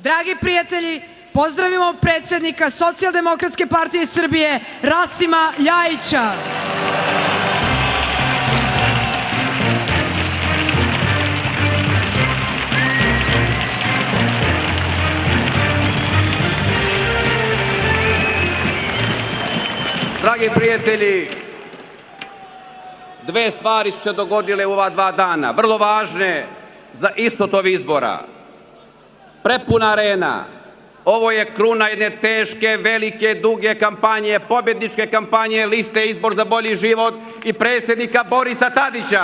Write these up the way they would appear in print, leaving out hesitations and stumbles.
Dragi prijatelji, pozdravimo predsjednika Socijaldemokratske partije Srbije, Rasima Ljajića. Dragi prijatelji, dve stvari su se dogodile u ova 2 dana, vrlo važne za ishod ovih izbora. Prepuna arena, ovo je kruna jedne teške, velike, duge kampanje, pobjedničke kampanje liste Izbor za bolji život i predsjednika Borisa Tadića.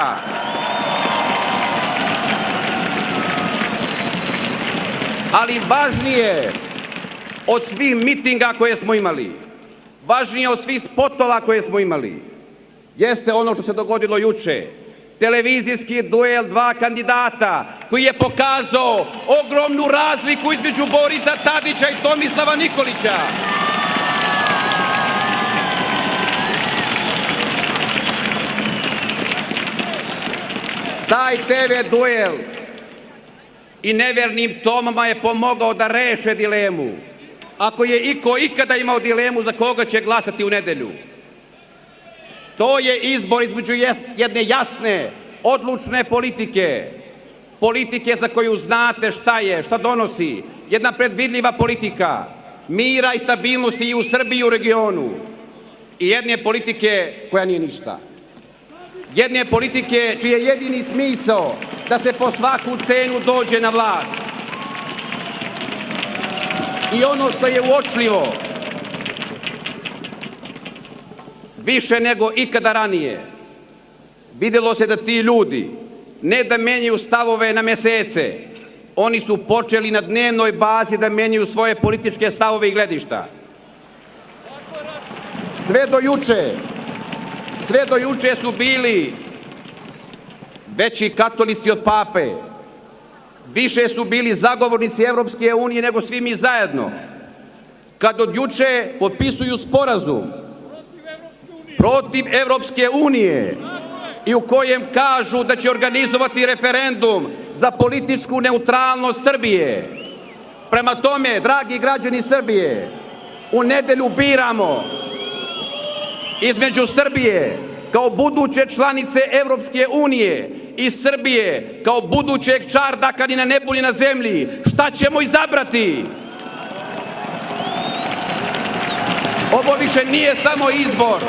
Ali važnije od svih mitinga koje smo imali, važnije od svih spotova koje smo imali, jeste ono što se dogodilo juče. Televizijski duel 2 kandidata koji je pokazao ogromnu razliku između Borisa Tadića i Tomislava Nikolića. Taj TV duel i nevjernim Tomama je pomogao da reše dilemu. Ako je iko ikada imao dilemu za koga će glasati u nedelju, to je izbor između jedne jasne, odlučne politike. Politike za koju znate šta je, šta donosi. Jedna predvidljiva politika mira i stabilnosti i u Srbiji i u regionu. I jedne politike koja nije ništa. Jedne politike čiji je jedini smisao da se po svaku cenu dođe na vlast. I ono što je uočljivo, više nego ikada ranije, vidjelo se da ti ljudi ne da menjaju stavove na mesece, oni su počeli na dnevnoj bazi da menjaju svoje političke stavove i gledišta. Sve do juče su bili veći katolici od pape, više su bili zagovornici Evropske unije nego svi mi zajedno. Kad od juče potpisuju sporazum protiv Evropske unije i u kojem kažu da će organizovati referendum za političku neutralnost Srbije. Prema tome, dragi građani Srbije, u nedelju biramo između Srbije kao buduće članice Evropske unije i Srbije kao budućeg čardaka ni na nebu ni na zemlji. Šta ćemo izabrati? Ovo više nije samo izbor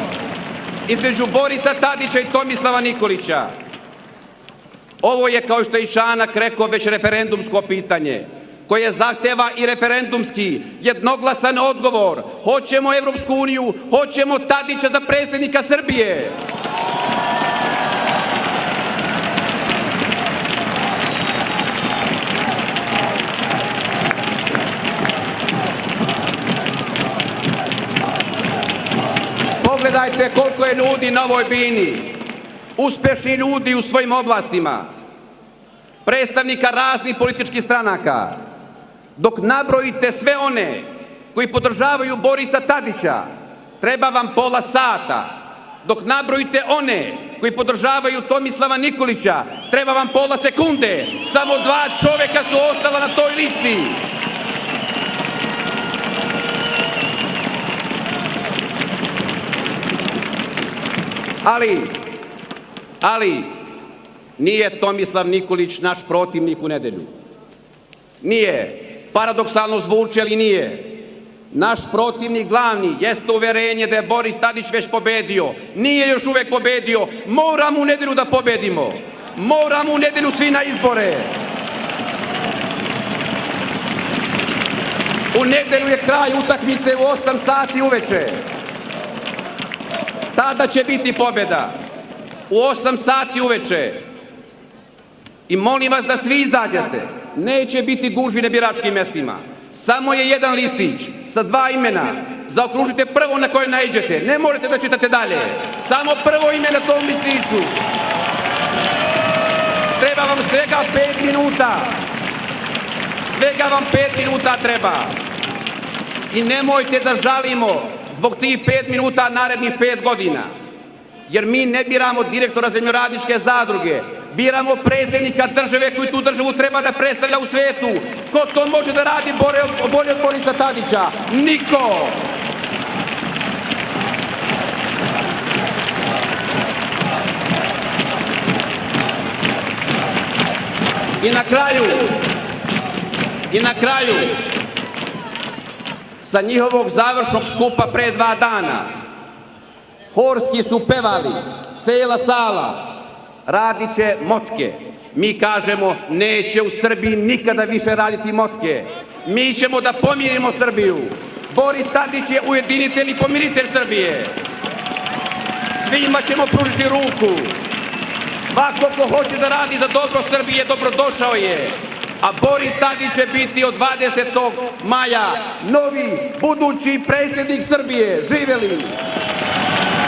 između Borisa Tadića i Tomislava Nikolića. Ovo je, kao što je i Čanak rekao, već referendumsko pitanje koje zahteva i referendumski jednoglasan odgovor. Hoćemo Evropsku uniju, hoćemo Tadića za predsjednika Srbije. Pogledajte koliko je ljudi na ovoj bini, uspešni ljudi u svojim oblastima, predstavnika raznih političkih stranaka. Dok nabrojite sve one koji podržavaju Borisa Tadića, treba vam pola sata. Dok nabrojite one koji podržavaju Tomislava Nikolića, treba vam pola sekunde. Samo 2 čoveka su ostala na toj listi. Ali, nije Tomislav Nikolić naš protivnik u nedelju. Nije. Paradoksalno zvuči, ali nije. Naš protivnik glavni jeste uverenje da je Boris Tadić već pobedio. Nije još uvek pobedio. Moramo u nedelju da pobedimo. Moramo u nedelju svi na izbore. U nedelju je kraj utakmice u 8 sati uveče. Tada će biti pobjeda. U 8 sati uveče. I molim vas da svi izađete. Neće biti gužvi na biračkim mestima. Samo je jedan listić sa 2 imena. Zaokružite prvo na koje naiđete. Ne morate da čitate dalje. Samo prvo ime na tom listiću. Treba vam svega 5 minuta. Svega vam 5 minuta treba. I nemojte da žalimo zbog tih 5 minuta narednih 5 godina. Jer mi ne biramo direktora Zemljoradničke zadruge, biramo predsjednika države koji tu državu treba da predstavlja u svetu, ko to može da radi bolje od Borisa Tadića? Niko! I na kraju, sa njihovog završnog skupa pre 2 dana, horski su pevali, cela sala, radit će motke. Mi kažemo, neće u Srbiji nikada više raditi motke. Mi ćemo da pomirimo Srbiju. Boris Tadić je ujedinitelj i pomiritelj Srbije. Svima ćemo pružiti ruku. Svako ko hoće da radi za dobro Srbije, dobrodošao je. A Boris Tadić će biti od 20. maja novi budući predsjednik Srbije. Živeli!